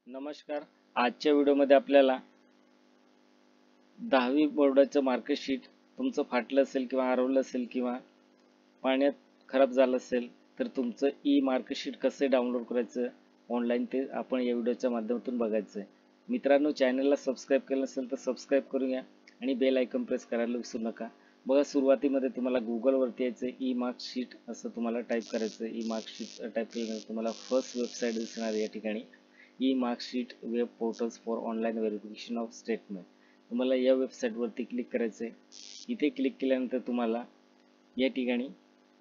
नमस्कार. आजच्या व्हिडिओमध्ये आपल्याला 10वी बोर्डाचं मार्कशीट तुमचं फाटलं असेल किंवा हरवलं असेल किंवा पाण्यात खराब झालं असेल तर तुमचं ई मार्कशीट कसे डाउनलोड करायचं ऑनलाईन ते आपण या व्हिडिओच्या माध्यमातून बघायचं आहे. मित्रांनो, चॅनलला सबस्क्राईब केलं नसेल तर सबस्क्राईब करून घ्या आणि बेल आयकॉन प्रेस करायला विसरू नका. बघा, सुरुवातीमध्ये तुम्हाला गुगलवरती यायचं, ई मार्कशीट असं तुम्हाला टाईप करायचं. ई मार्कशीट टाईप केल्यानंतर तुम्हाला फर्स्ट वेबसाईट दिसणार या ठिकाणी, E marksheet web portals for online verification of statement. तुम्हाला या वेबसाईटवरती क्लिक करायचं आहे. इथे क्लिक केल्यानंतर तुम्हाला या ठिकाणी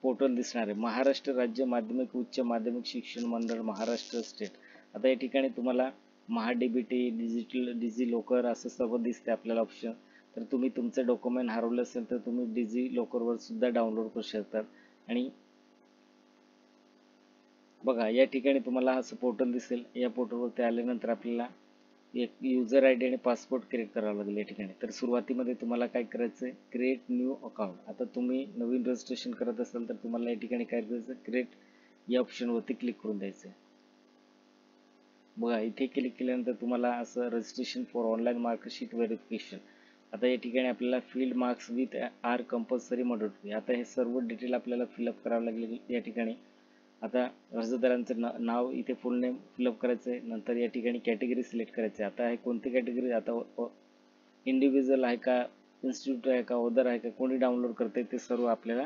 पोर्टल दिसणार आहे, महाराष्ट्र राज्य माध्यमिक उच्च माध्यमिक शिक्षण मंडळ महाराष्ट्र स्टेट. आता या ठिकाणी तुम्हाला महाडीबीटी, डिजी लॉकर असं सर्व दिसते आपल्याला ऑप्शन. तर तुम्ही तुमचं डॉक्युमेंट हरवलं असेल तर तुम्ही डिजी लॉकरवर सुद्धा डाउनलोड करू शकतात. आणि बघा, या ठिकाणी तुम्हाला असं पोर्टल दिसेल. या पोर्टलवरती आल्यानंतर आपल्याला एक युजर आय डी आणि पासपोर्ट क्रिएट करावं लागेल या ठिकाणी. तर सुरुवातीमध्ये तुम्हाला काय करायचं आहे, क्रिएट न्यू अकाउंट. आता तुम्ही नवीन रजिस्ट्रेशन करत असाल तर तुम्हाला या ठिकाणी काय करायचं, क्रिएट या ऑप्शनवरती क्लिक करून द्यायचं आहे. बघा, इथे क्लिक केल्यानंतर तुम्हाला असं registration for online marksheet verification. आता या ठिकाणी आपल्याला field marks with are compulsory mandatory. आता हे सर्व डिटेल आपल्याला फिलअप करावं लागेल या ठिकाणी. आता अर्जदारांचं नाव इथे फुल नेम फिलअप करायचं आहे. नंतर या ठिकाणी कॅटेगरी सिलेक्ट करायचं आहे. आता हे कोणती कॅटेगरी, आता इंडिव्हिज्युअल आहे का, इन्स्टिट्यूट आहे का, ओदर आहे का, कोणी डाउनलोड करते ते सर्व आपल्याला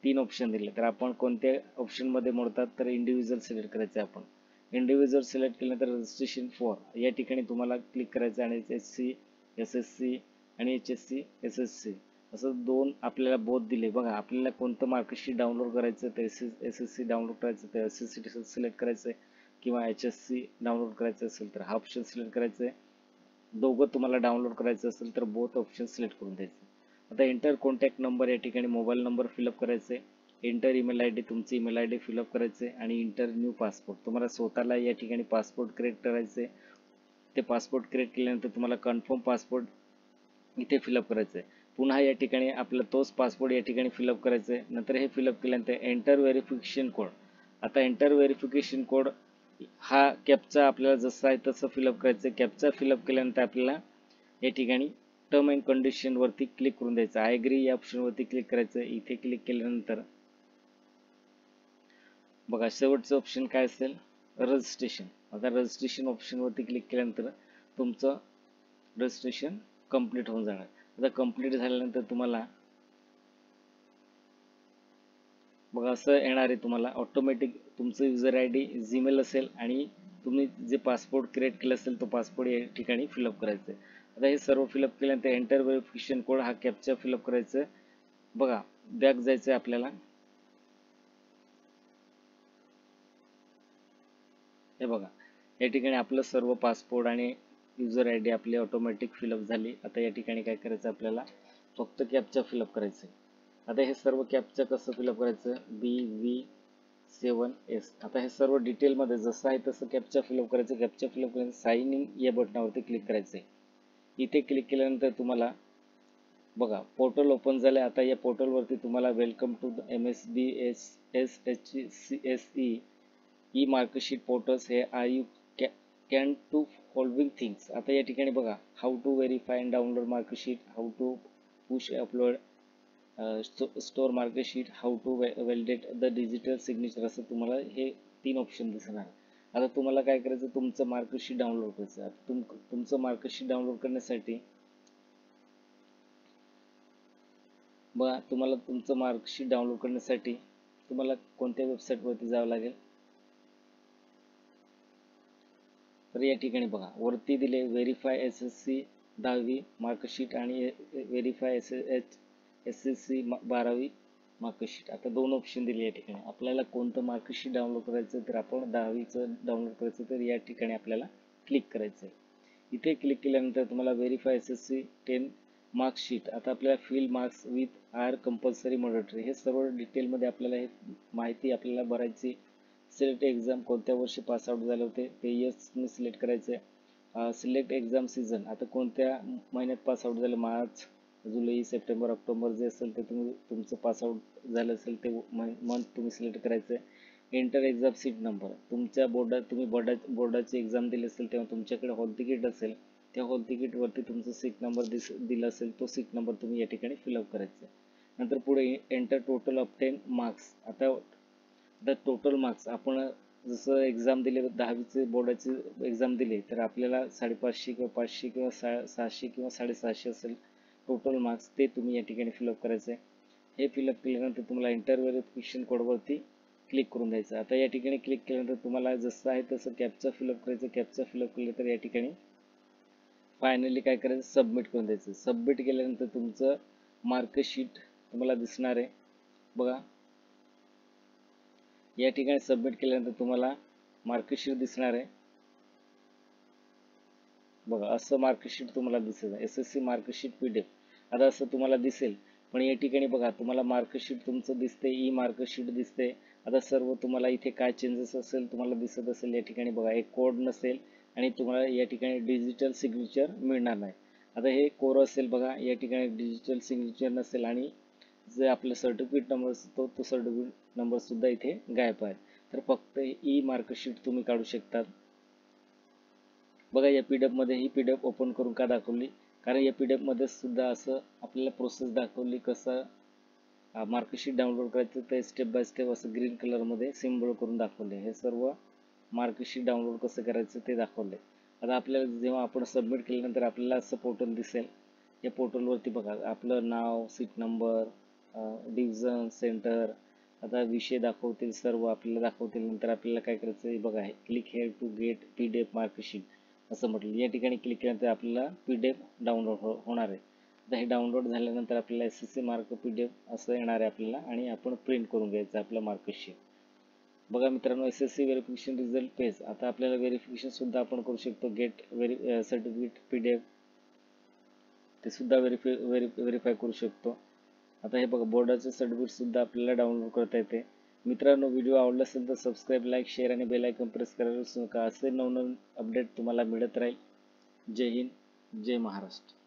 3 ऑप्शन दिले. तर आपण कोणत्या ऑप्शनमध्ये मोडतात तर इंडिव्हिज्युअल सिलेक्ट करायचं आहे. आपण इंडिव्हिज्युअल सिलेक्ट केल्यानंतर रजिस्ट्रेशन फॉर या ठिकाणी तुम्हाला क्लिक करायचं आणि HSC SSC आणि HSC SSC असं 2 आपल्याला बोध दिले. बघा, आपल्याला कोणतं मार्कशीट डाउनलोड करायचं तर SSC डाउनलोड करायचं तर SSC सिलेक्ट करायचं आहे, किंवा HSC डाउनलोड करायचं असेल तर हा ऑप्शन सिलेक्ट करायचं आहे. दोघं तुम्हाला डाउनलोड करायचं असेल तर बोथ ऑप्शन सिलेक्ट करून द्यायचे. आता एंटर कॉन्टॅक्ट नंबर या ठिकाणी मोबाईल नंबर फिलअप करायचे. एंटर ईमेल आय डी, तुमची ईमेल आय डी फिलअप करायचे. आणि इंटर न्यू पासपोर्ट, तुम्हाला स्वतःला या ठिकाणी पासपोर्ट क्रिएट करायचे. ते पासपोर्ट क्रिएट केल्यानंतर तुम्हाला कन्फर्म पासपोर्ट इथे फिलअप करायचं आहे. पुन्हा या ठिकाणी आपला तोच पासपोर्ट या ठिकाणी फिलअप करायचं आहे. नंतर हे फिलअप केल्यानंतर एंटर व्हेरिफिकेशन कोड. आता एंटर व्हेरिफिकेशन कोड हा कॅपचा आपल्याला जसा आहे तसं फिलअप करायचं आहे. कॅपचा फिलअप केल्यानंतर आपल्याला या ठिकाणी टर्म अँड कंडिशनवरती क्लिक करून द्यायचं. आय एग्री या ऑप्शनवरती क्लिक करायचं. इथे क्लिक केल्यानंतर बघा, शेवटचं ऑप्शन काय असेल, रजिस्ट्रेशन. आता रजिस्ट्रेशन ऑप्शनवरती क्लिक केल्यानंतर तुमचं रजिस्ट्रेशन कंप्लीट होऊन जाणार. आता कंप्लीट झाल्यानंतर तुम्हाला बघा असं येणार आहे, तुम्हाला ऑटोमॅटिक तुमचं युजर आय डी जीमेल असेल आणि तुम्ही जे पासपोर्ट क्रिएट केलं असेल तो पासपोर्ट या ठिकाणी फिलअप करायचं आहे. आता हे सर्व फिलअप केल्यानंतर एंटर व्हेरिफिकेशन कोड हा कॅप्चा फिलअप करायचं. बघा, बॅक जायचं आहे आपल्याला. हे बघा, या ठिकाणी आपलं सर्व पासपोर्ट आणि युजर आय डी आपली ऑटोमॅटिक फिलअप झाली. आता या ठिकाणी काय करायचं, आपल्याला फक्त कॅप्चा फिलअप करायचं आहे. आता हे सर्व कॅप्चा कसं फिलअप करायचं, BV7S. आता हे सर्व डिटेलमध्ये जसं आहे तसं कॅप्चा फिलअप करायचं. कॅप्चा फिलअप करायचं, साइन इन या बटनावरती क्लिक करायचं आहे. इथे क्लिक केल्यानंतर तुम्हाला बघा पोर्टल ओपन झालं. आता या पोर्टलवरती तुम्हाला welcome to MSBSHCSE e marksheet portals हे are you can to following things. आता या ठिकाणी बघा, how to verify and download marksheet, how to push upload store marksheet, how to validate the digital signature, असं तुम्हाला हे 3 ऑप्शन दिसणार. आता तुम्हाला काय करायचं, तुमचं मार्कशीट डाउनलोड करायचं. आता तुमचं मार्कशीट डाउनलोड करण्यासाठी बघा, तुम्हाला तुमचं मार्कशीट डाउनलोड करण्यासाठी तुम्हाला कोणत्या वेबसाईटवरती जावं लागेल, तर या ठिकाणी बघा वरती दिले व्हेरीफाय SSC 10वी मार्कशीट आणि व्हेरीफाय SSC 12वी मार्कशीट. आता 2 ऑप्शन दिले या ठिकाणी. आपल्याला कोणतं मार्कशीट डाउनलोड करायचं, तर आपण 10वीचं डाउनलोड करायचं, तर या ठिकाणी आपल्याला क्लिक करायचं आहे. इथे क्लिक केल्यानंतर तुम्हाला व्हेरीफाय SSC 10 मार्कशीट. आता आपल्याला field marks with are compulsory mandatory हे सर्व डिटेलमध्ये आपल्याला हे माहिती आपल्याला भरायची. सिलेक्ट एक्झाम, कोणत्या वर्षी पासआउट झाले होते ते यसने सिलेक्ट करायचं आहे. सिलेक्ट एक्झाम सीझन, आता कोणत्या महिन्यात पासआउट झाले, मार्च, जुलै, सप्टेंबर, ऑक्टोबर जे असेल ते तुमचं पासआउट झालं असेल ते मंथ तुम्ही सिलेक्ट करायचं आहे. Enter exam seat number. तुमच्या तुम्ही बोर्डाची एक्झाम दिली असेल तेव्हा तुमच्याकडे हॉल तिकीट असेल, त्या हॉल तिकीटवरती तुमचा सीट नंबर दिला असेल, तो सीट नंबर तुम्ही या ठिकाणी फिलअप करायचा. नंतर पुढे एंटर टोटल ऑब्टेन मार्क्स. आता टोटल मार्क्स आपण जसं एक्झाम दिले 10वीचे बोर्डाची एक्झाम दिली तर आपल्याला 550 किंवा 500 किंवा 600 किंवा 650 असेल टोटल मार्क्स, ते तुम्ही या ठिकाणी फिलअप करायचं आहे. हे फिलअप केल्यानंतर तुम्हाला एंटर व्हेरिफिकेशन कोडवरती क्लिक करून द्यायचं. आता या ठिकाणी क्लिक केल्यानंतर तुम्हाला जसं आहे तसं कॅप्चा फिलअप करायचं. कॅप्चा फिलअप केलं तर या ठिकाणी फायनली काय करायचं, सबमिट करून द्यायचं. सबमिट केल्यानंतर तुमचं मार्कशीट तुम्हाला दिसणार आहे बघा. या ठिकाणी सबमिट केल्यानंतर तुम्हाला मार्कशीट दिसणार आहे बघा. असं मार्कशीट तुम्हाला दिसेल, SSC मार्कशीट PDF. आता असं तुम्हाला दिसेल, पण या ठिकाणी बघा तुम्हाला मार्कशीट तुमचं दिसते, ई मार्कशीट दिसते. आता सर्व तुम्हाला इथे काय चेंजेस असेल तुम्हाला दिसत असेल. या ठिकाणी बघा एक कोड नसेल आणि तुम्हाला या ठिकाणी डिजिटल सिग्नेचर मिळणार नाही. आता हे कोर असेल बघा, या ठिकाणी डिजिटल सिग्नेचर नसेल आणि जे आपलं सर्टिफिकेट नंबर असतो तो सर्टिफिकेट नंबर सुद्धा इथे गायब आहे. तर फक्त ई मार्कशीट तुम्ही काढू शकतात बघा. या PDF मध्ये ही PDF ओपन करून का दाखवली, कारण या PDF मध्ये सुद्धा असं आपल्याला प्रोसेस दाखवली कसं मार्कशीट डाउनलोड करायचं. ते स्टेप बाय स्टेप असं ग्रीन कलर मध्ये सिम्बॉल करून दाखवले. हे सर्व मार्कशीट डाउनलोड कसं करायचं ते दाखवले. आता आपल्याला जेव्हा आपण सबमिट केल्यानंतर आपल्याला असं पोर्टल दिसेल. या पोर्टलवरती बघा आपलं नाव, सीट नंबर, डिव्हिजन, सेंटर, आता विषय दाखवतील, सर्व आपल्याला दाखवतील. नंतर आपल्याला काय करायचं आहे बघा, हे click here to get PDF marksheet असं म्हटलं. या ठिकाणी क्लिक केल्यानंतर आपल्याला PDF डाउनलोड होणार आहे. आता हे डाउनलोड झाल्यानंतर आपल्याला SSC मार्क PDF असं येणार आहे आपल्याला आणि आपण प्रिंट करून घ्यायचं आपलं मार्कशीट बघा. मित्रांनो, SSC व्हेरिफिकेशन रिझल्ट पेज. आता आपल्याला व्हेरिफिकेशन सुद्धा आपण करू शकतो. गेट सर्टिफिकेट PDF ते सुद्धा व्हेरीफाय करू शकतो. आता हे बघा बोर्डाचं सर्टिफिकेट सुद्धा आपल्याला डाउनलोड करता येते. मित्रांनो, व्हिडिओ आवडला असेल तर सबस्क्राईब, लाईक, शेअर आणि बेल आयकॉन प्रेस करायला विसरू नका. असे नवनवीन अपडेट तुम्हाला मिळत राहील. जय हिंद, जय महाराष्ट्र.